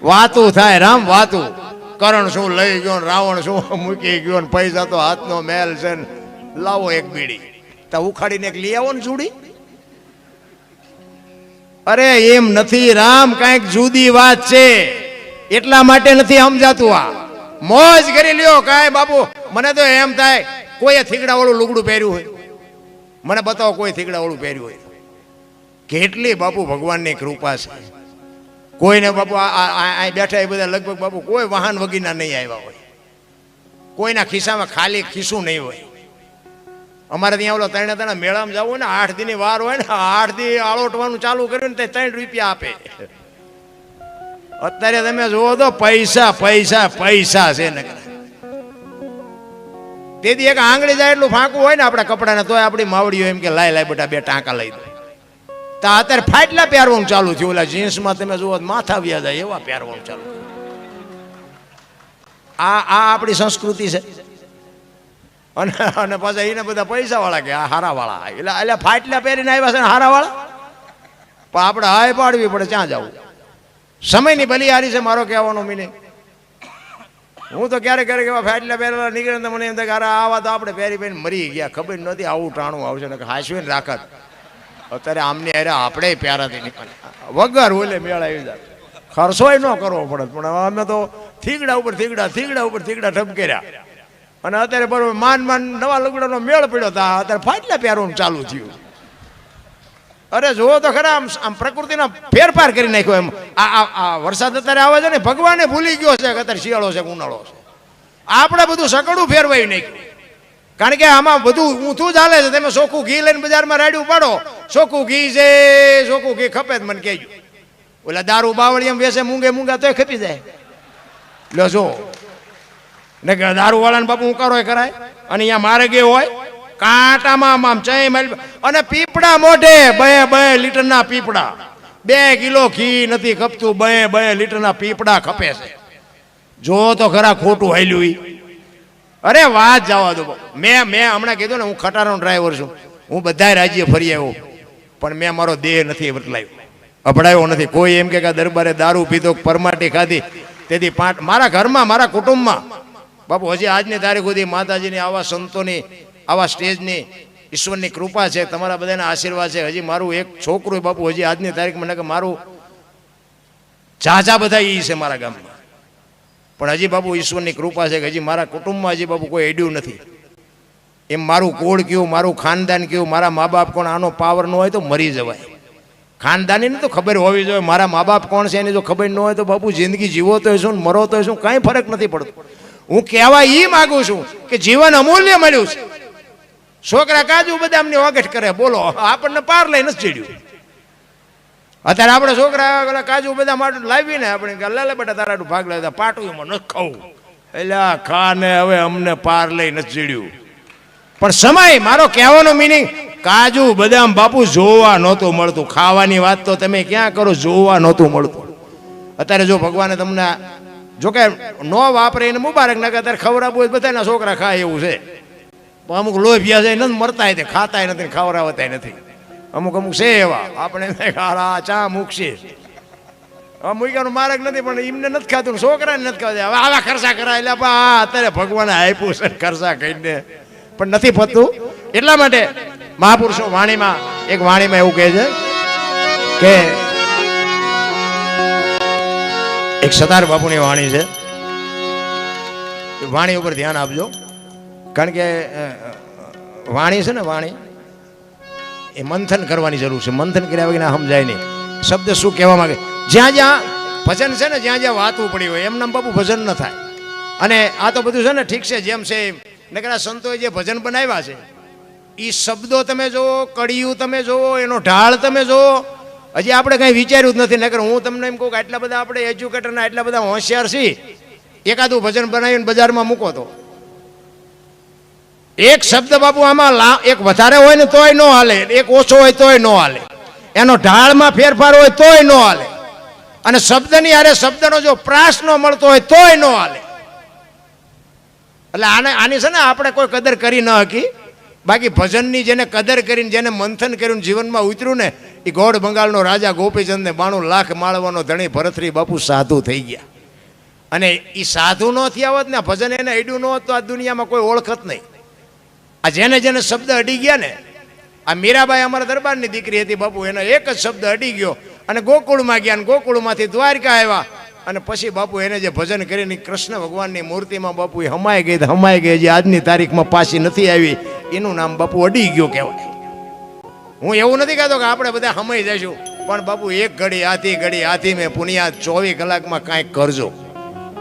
વાતું થાય રામ વાતું. કરણ શું લઈ ગયો, રાવણ શું મૂકી ગયો, પૈસા તો હાથનો મેલ છે. લાવો એક બીડી, તો ઉખાડીને એક લઈ આવો ને ચૂડી. અરે એમ નથી રામ, કઈક જુદી વાત છે. એટલા માટે નથી સમજાતું. આ મોજ કરી લ્યો કાંઈ બાપુ. મને તો એમ થાય કોઈએ થીગડા વાળું લુગડું પહેર્યું હોય, મને બતાવો કોઈ થીગડા વાળું પહેર્યું હોય. કેટલી બાપુ ભગવાનની કૃપા છે. કોઈને બાપુ આ બેઠા એ બધા લગભગ બાપુ કોઈ વાહન વગીના નહીં આવ્યા હોય, કોઈના ખિસ્સામાં ખાલી ખિસ્સું નહીં હોય. અમારે ત્યાં ઓલો ત્રણે મેળામાં જવું ને 8 દીની વાર હોય ને, 8 દી આળોટવાનું ચાલુ કર્યું ને તે 3 રૂપિયા આપે. અત્યારે તમે જુઓ તો પૈસા પૈસા પૈસા છે ને. તેથી એક આંગળી જાય એટલું ફાંકું હોય ને આપણા કપડાને, તોય આપણી માવડીઓ એમ કે લાય લાય બેટા 2 ટાંકા લઈ દો. તો અત્યારે ફાટલા પહેરવાનું ચાલુ થયું. ઓલા જીન્સમાં તમે જુઓ માથા વ્યા જાય એવા પહેરવાનું ચાલુ. આ આપણી સંસ્કૃતિ છે. અને પાછા એને બધા પૈસા વાળા કે આ હારા વાળા, એટલે ફાટલા પહેરીને આવ્યા છે ને હારા વાળા. પણ આપણે હાય પાડવી પડે, ક્યાં જવું. સમયની બલિહારી છે મારો કહેવાનો મિનિંગ. હું તો ક્યારેક ક્યારેક એવા ફાટલા પહેરેલા નીકળે તો મને એમ થાય કે આવા તો આપણે પહેરી પહેરીને મરી ગયા. ખબર નથી આવું ટાણું આવશે ને હાંસવીને રાખત. અત્યારે આમની અરે આપણે પ્યારાથી નીકળે વગર ઓલે મેળ આવી જાય. ખર્ચોય ન કરવો પડે, પણ અમે તો થીગડા ઉપર થીગડા, થીગડા ઉપર થીગડા ઠપકેર્યા. અને અત્યારે બરોબર માન નવા લુગડાનો મેળ પડ્યો તો અત્યારે ફાટલા પહેરવાનું ચાલુ થયું. અરે જુઓ તો ખરા, આમ પ્રકૃતિનો ફેરફાર કરી નાખ્યો. એમ આ વરસાદ અત્યારે આવે છે ને, ભગવાને ભૂલી ગયો છે કે અત્યારે શિયાળો છે કે ઉનાળો છે. આપણે બધું સકડું ફેરવાઈ નાખ્યું. કારણ કે આમાં બધું ઊંધું ચાલે છે. તમે ચોખ્ખું ઘી લઈને બજારમાં રાડ્યું પાડો, ચોખ્ખું ઘી છે, ચોખ્ખું ઘી ખપે જ મને કહેજો. ઓલા દારૂ બાવળી એમ વેસે મૂંગા તોય ખપી જાય. લો જો ને કે દારૂ વાળાને બાપુ ઉકારો કરાય. અને અહીંયા મારે ગયો હોય કાંટામાં આમ ચઈ માઇલ, અને પીપડા મોઢે 2 લીટરના પીપડા. 2 કિલો ઘી નથી ખપતું, 2 લીટરના પીપડા ખપે છે. જો તો ખરા ખોટું હાલ્યું. અરે વાત જવા દો. મેં હમણાં કીધું ને, હું ખટારાનો ડ્રાઈવર છું. હું બધા રાજ્ય ફરી આવ્યો, પણ મેં મારો દેહ નથી બદલાયો, અભડાયો નથી. કોઈ એમ કે દરબારે દારૂ પીધો, પરમાટી ખાધી, તેથી મારા ઘરમાં મારા કુટુંબમાં બાપુ હજી આજની તારીખ સુધી માતાજીની આવા સંતોની આવા સ્ટેજની ઈશ્વરની કૃપા છે, તમારા બધાના આશીર્વાદ છે. હજી મારું એક છોકરું બાપુ હજી આજની તારીખ મને કે મારું ચાચા બધા એ છે મારા ગામમાં. પણ હજી બાપુ ઈશ્વરની કૃપા છે કે હજી મારા કુટુંબમાં હજી બાપુ કોઈ એડ્યું નથી. એમ મારું કોળ કયું, મારું ખાનદાન કયું, મારા મા બાપ કોણ, આનો પાવર ન હોય તો મરી જવાય. ખાનદાનીને તો ખબર હોવી જોઈએ મારા મા બાપ કોણ છે. એની જો ખબર ન હોય તો બાપુ જિંદગી જીવો તો શું, મરો તો શું, કાંઈ ફરક નથી પડતો. હું કહેવા એ માગું છું કે જીવન અમૂલ્ય મળ્યું છે. છોકરા કાજુ બદામની વગટ કરે, બોલો આપણને પાર લઈ નથી ચડ્યું. અત્યારે આપણે છોકરા કાજુ બદામ લાવીને આપણે લે બેટા તારા ભાગ લેતા પાટુમાં નથી ખાવું, એટલે ખાને હવે અમને પાર લઈ નથી ચડ્યું. પણ સમય, મારો કહેવાનો મિનિંગ, કાજુ બદામ બાપુ જોવા નહોતું મળતું. ખાવાની વાત તો તમે ક્યાં કરો, જોવા નહોતું મળતું. અત્યારે જો ભગવાને તમને જોકે ન વાપરે એને મુબારક ના, અત્યારે ખવડાવવું હોય બધાના છોકરા ખાય એવું છે. પણ અમુક લોભિયા છે નથી મરતા, ખાતા નથી, ખવડાવતા નથી. અમુક છે એવા, આપણે ચા મૂકશે મૂક્યાનું મારક નથી, પણ એમને નથી ખાતું, છોકરાને નથી ખાતું. હવે આવા ખર્ચા કરાય એટલે અત્યારે ભગવાને આપ્યું છે ખર્ચા કહીને, પણ નથી પતતું. એટલા માટે મહાપુરુષો વાણીમાં એવું કહે છે કે એક સતાર બાપુની વાણી છે. વાણી ઉપર ધ્યાન આપજો, કારણ કે વાણી છે ને, વાણી એ મંથન કરવાની જરૂર છે. મંથન કર્યા વગર સમજાય નહીં. શબ્દ શું કહેવા માંગે. જ્યાં જ્યાં ભજન છે ને, જ્યાં જ્યાં વાતું પડી હોય એમ નામ બાપુ ભજન ન થાય. અને આ તો બધું છે ને ઠીક છે જેમ છે એમ. નકરા સંતોએ જે ભજન બનાવ્યા છે એ શબ્દો તમે જુઓ, કડિયું તમે જુઓ, એનો ઢાળ તમે જુઓ. હજી આપણે કંઈ વિચાર્યું જ નથી. નકર હું તમને એમ કહું કે આટલા બધા આપણે એજ્યુકેટરના એટલા બધા હોશિયાર છીએ, એકાદું ભજન બનાવીને બજારમાં મૂકો તો એક શબ્દ બાપુ આમાં એક વધારે હોય ને તોય ન હાલે, એક ઓછો હોય તોય ન હાલે, એનો ઢાળમાં ફેરફાર હોય તોય ન હાલે, અને શબ્દની હારે શબ્દનો જો પ્રાસ ન મળતો હોય તોય ન હાલે. એટલે આની છે ને આપણે કોઈ કદર કરી ન હકી. બાકી ભજનની જેને કદર કરીને, જેને મંથન કર્યું, જીવનમાં ઉતર્યું ને, એ ગોળ બંગાળનો રાજા ગોપીચંદ ને 92 લાખ માળવાનો ધણી ભરતરી બાપુ સાધુ થઈ ગયા. અને એ સાધુ ન થયા હોત ને ભજન એને અડ્યું ન હોત તો આ દુનિયામાં કોઈ ઓળખત નહીં. આ જેને જેને શબ્દ અડી ગયા ને, આ મીરાબાઈ અમારા દરબારની દીકરી હતી બાપુ, એનો એક જ શબ્દ અડી ગયો અને ગોકુળમાં ગયા અને ગોકુળમાંથી દ્વારકા આવ્યા. અને પછી બાપુ એને જે ભજન કરીને કૃષ્ણ ભગવાનની મૂર્તિમાં બાપુ એ હમાઈ ગઈ જે આજની તારીખમાં પાછી નથી આવી, એનું નામ બાપુ અડી ગયો કહેવાય. હું એવું નથી કહેતો કે આપણે બધા હમાઈ જઈશું, પણ બાપુ એક ઘડી હાથી મેં પુનિયા 24 કલાકમાં કાંઈક કરજો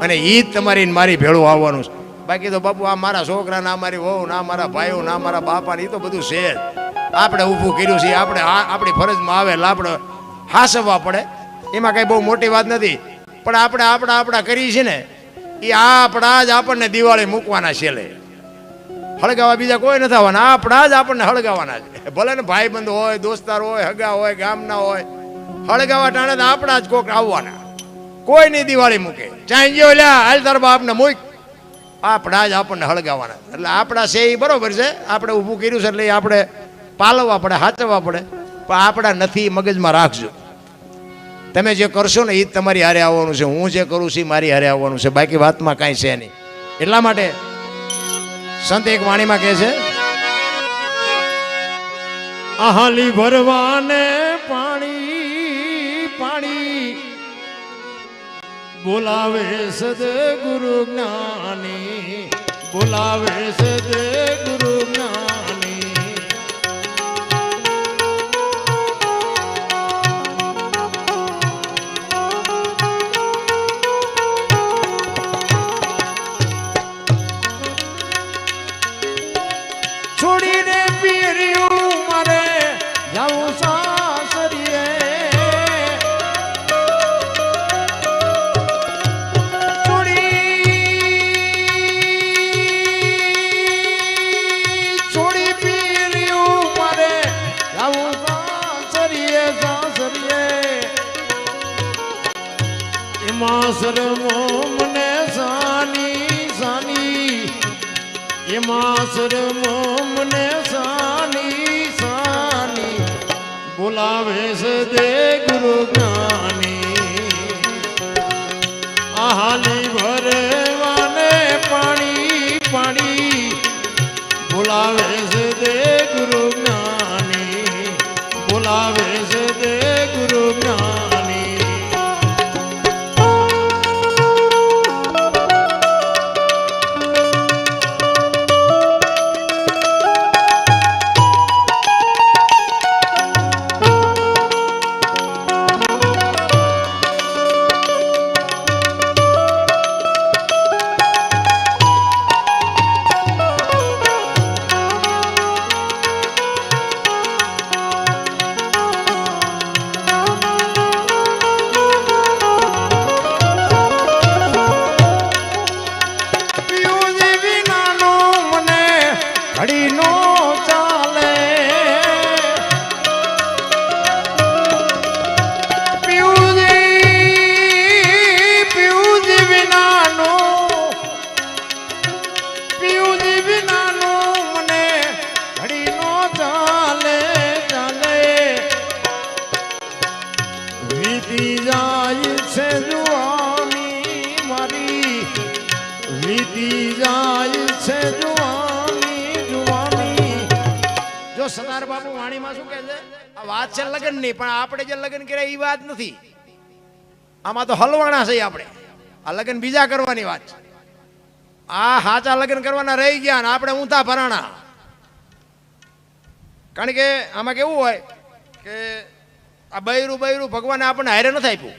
અને એ જ તમારી મારી ભેળું આવવાનું છે. બાકી તો બાપુ આ મારા છોકરા, ના મારી વહુ, ના મારા ભાઈઓ, ના મારા બાપા, એ તો બધું છે જ. આપણે ઊભું કર્યું છે, આપણે આપણી ફરજમાં આવે એટલે આપણે હાસવવા પડે, એમાં કાંઈ બહુ મોટી વાત નથી. પણ આપણે આપણા કરીએ છીએ ને એ આપણા જ આપણને દિવાળી મૂકવાના છે. હળગાવા બીજા કોઈ નથી આવવાના, આપણા જ આપણને હળગાવાના છે. ભલે ને ભાઈબંધ હોય, દોસ્તાર હોય, હગા હોય, ગામના હોય, હળગાવા ટાણે તો આપણા જ કોક આવવાના. કોઈ નહીં દિવાળી મૂકે, ચાઈ ગયો લ્યા હાલ તાર બાપને મૂક, આપણા જ આપણને હળગાવાના. એટલે આપણા છે એ બરોબર છે, આપણે ઊભું કર્યું છે એટલે આપણે પાલવવા પડે, હાચવવા પડે, પણ આપણા નથી મગજમાં રાખજો. તમે જે કરશો ને એ જ તમારી હારે આવવાનું છે, હું જે કરું છું એ મારી હારે આવવાનું છે, બાકી વાતમાં કાંઈ છે નહીં. એટલા માટે સંત એક વાણીમાં કહે છે, આહાલી ભરવાને પાણી પાણી બોલાવે સદગુરુ જ્ઞાની, બોલાવે સદગુરુ જ્ઞાની. છોડીને પીર્યું મારે જાઉં સાસરીએ, છોડી પીર્યું મારે જાઉં સાસરીએ, સાસરીએ એમાં શરમો મને સાની સાની, એમાં શરમો મને સાની સાની, બોલાવે છે દે ગુરુ જ્ઞાની. આહાલી ભરવાને પાણી પાણી બોલાવે છે દે ગુરુ જ્ઞાની, બોલાવે છે દે ગુરુ જ્ઞાની. વીતી જાય છે જુવાની મારી, વીતી જાય છે જુવાની જુવાની. જો સતાર બાપુ વાણીમાં શું કહે છે, આ વાત છે લગ્ન ની, પણ આપણે જે લગ્ન કર્યા એ વાત નથી. આમાં તો હલવાણા છે આપણે, આ લગ્ન બીજા કરવાની વાત છે. આ હાચા લગ્ન કરવાના રહી ગયા ને આપણે ઊંધા ભરાણા. કારણ કે આમાં કેવું હોય કે આ બૈરું ભગવાને આપણને હારે નથી આપ્યું.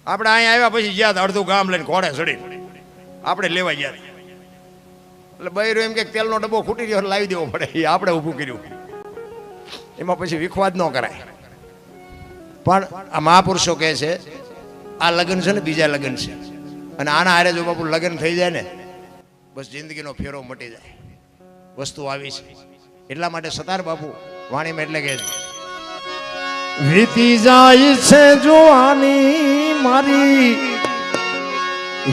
આપણે અહીંયા આવ્યા પછી જ્યાં અડધું ગામ લઈને ઘોડે ચડી આપણે લેવા ગયા, એટલે બૈરું એમ કે તેલનો ડબ્બો ખૂટી ગયો લાવી દેવો પડે, એ આપણે ઊભું કર્યું. એમાં પછી વિખવાદ ન કરાય. પણ આ મહાપુરુષો કહે છે આ લગ્ન છે ને બીજા લગ્ન છે, અને આના હારે જો બાપુ લગ્ન થઈ જાય ને બસ જિંદગીનો ફેરો મટી જાય. વસ્તુ આવી છે. એટલા માટે સતાર બાપુ વાણીમાં એટલે કહે છે, વીતી જાય છે જુવાની મારી,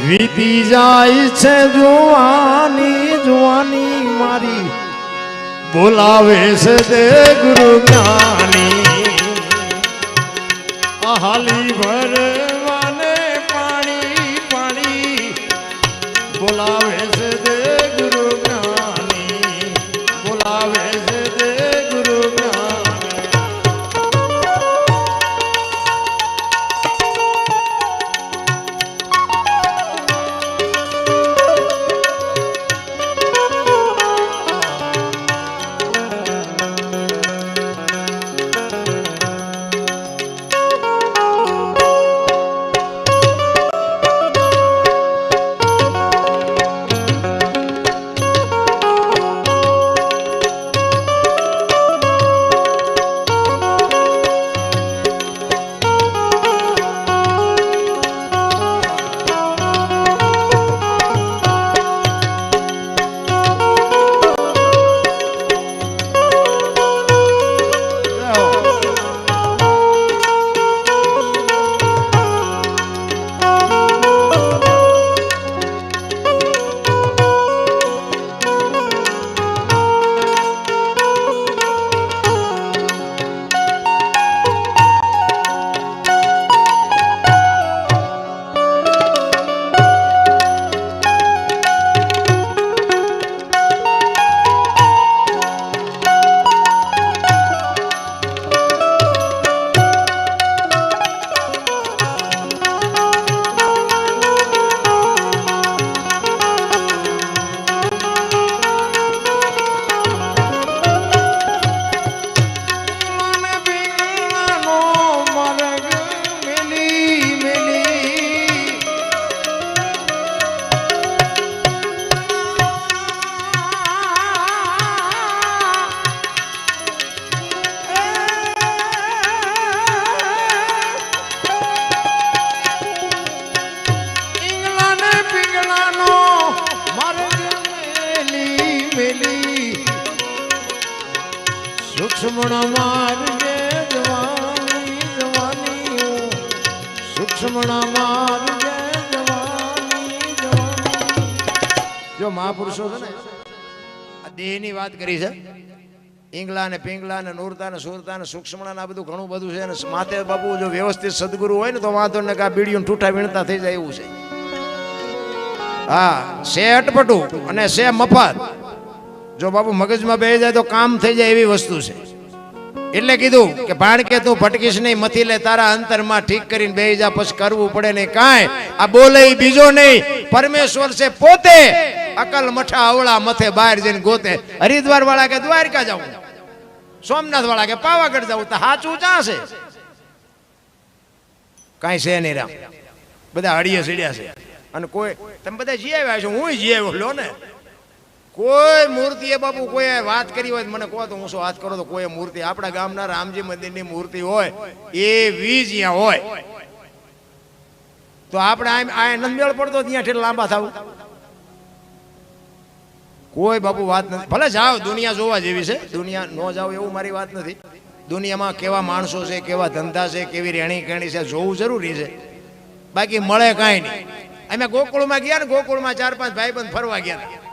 વીતી જાય છે જુવાની જુવાની મારી, બોલાવે છે દે ગુરુ જ્ઞાની. હાલી ભરવાને પાણી પાણી બોલાવે છે દે ગુરુ જ્ઞાની બોલાવે છે દે ગુરુ જ્ઞાની સૂક્ષ્મણ માર્ગે જવાની જવાની સૂક્ષ્મણ માર્ગે જવાની જવાની જો મહાપુરુષો છે ને આ દેહની વાત કરી છે ઈંગલા ને પિંગલા ને નૂરતા ને સુરતા ને સૂક્ષ્મણા ને આ બધું ઘણું બધું છે અને માથે બાપુ જો વ્યવસ્થિત સદગુરુ હોય ને તો વાંધો ને આ બીડીયું ઠૂઠા વીણતા થઈ જાય એવું છે હા છે અટપટું અને છે મફત જો બાપુ મગજમાં બેસી જાય તો કામ થઈ જાય એવી વસ્તુ છે એટલે કીધું કે ભાણ કે તું ભટકીશ નહીં મથી લે તારા અંતરમાં ઠીક કરીને બેસી જા પછી કરવું પડે નહીં કાંઈ આ બોલે બીજો નહીં પરમેશ્વર છે પોતે અકલ મઠા અવળા મથે બહાર જઈને ગોતે હરિદ્વાર વાળા કે દ્વારકા જાવ સોમનાથ વાળા કે પાવાગઢ જાવ તો સાચું ચા છે કાંઈ છે નહીં રામ બધા હળીએ સીડ્યા છે અને કોઈ તમે બધા જી આવ્યા છો હું જી આવ્યો લો ને કોઈ મૂર્તિ એ બાપુ કોઈ વાત કરી હોય મને કહો તો હું શું વાત કરો તો કોઈ મૂર્તિ આપણા ગામના રામજી મંદિરની મૂર્તિ હોય એવી જ અહીંયા હોય તો આપણે આનંદ મેળ પડતો ત્યાં ઠેર લાંબા થવું કોઈ બાપુ વાત નથી ભલે જાઓ દુનિયા જોવા જેવી છે દુનિયા ન જાઓ એવું મારી વાત નથી દુનિયામાં કેવા માણસો છે કેવા ધંધા છે કેવી રહેણી કહેણી છે જોવું જરૂરી છે બાકી મળે કાંઈ નહીં અમે ગોકુળમાં ગયા ને ગોકુળમાં 4-5 ભાઈબંધ ફરવા ગયા